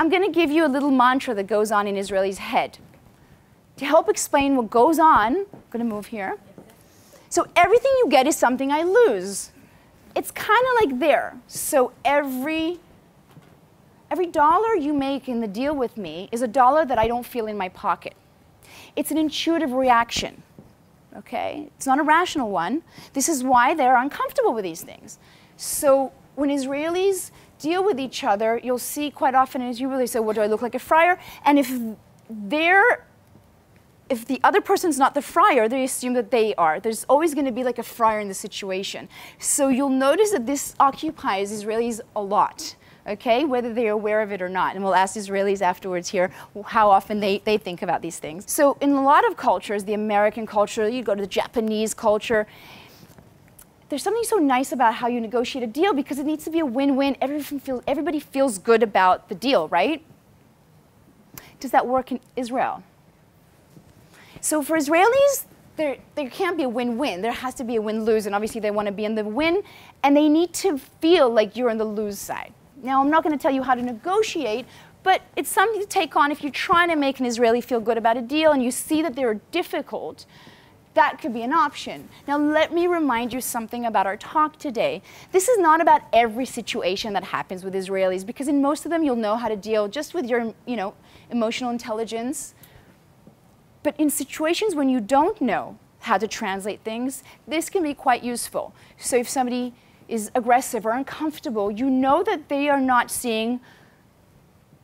I'm going to give you a little mantra that goes on in Israeli's head. To help explain what goes on, I'm going to move here. So everything you get is something I lose. It's kind of like there. So every dollar you make in the deal with me is a dollar that I don't feel in my pocket. It's an intuitive reaction, okay? It's not a rational one. This is why they're uncomfortable with these things. So when Israelis deal with each other, you'll see quite often in Israel, they say, well, do I look like a friar? And if the other person's not the friar, they assume that they are. There's always going to be like a friar in the situation. So you'll notice that this occupies Israelis a lot, okay, whether they're aware of it or not. And we'll ask Israelis afterwards here how often they think about these things. So in a lot of cultures, the American culture, you go to the Japanese culture, there's something so nice about how you negotiate a deal because it needs to be a win-win. Everybody feels good about the deal, right? Does that work in Israel? So for Israelis, there can't be a win-win. There has to be a win-lose, and obviously they want to be in the win, and they need to feel like you're on the lose side. Now, I'm not going to tell you how to negotiate, but it's something to take on if you're trying to make an Israeli feel good about a deal and you see that they're difficult. That could be an option. Now, let me remind you something about our talk today. This is not about every situation that happens with Israelis, because in most of them you'll know how to deal just with your, emotional intelligence. But in situations when you don't know how to translate things, this can be quite useful. So if somebody is aggressive or uncomfortable, you know that they are not seeing,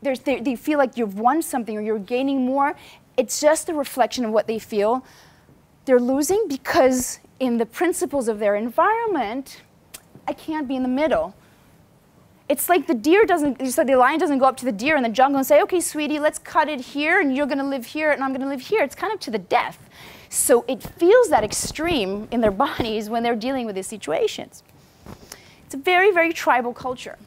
they feel like you've won something or you're gaining more. It's just a reflection of what they feel. They're losing because in the principles of their environment, I can't be in the middle. It's like the lion doesn't go up to the deer in the jungle and say, okay, sweetie, let's cut it here, and you're going to live here, and I'm going to live here. It's kind of to the death. So it feels that extreme in their bodies when they're dealing with these situations. It's a very, very tribal culture.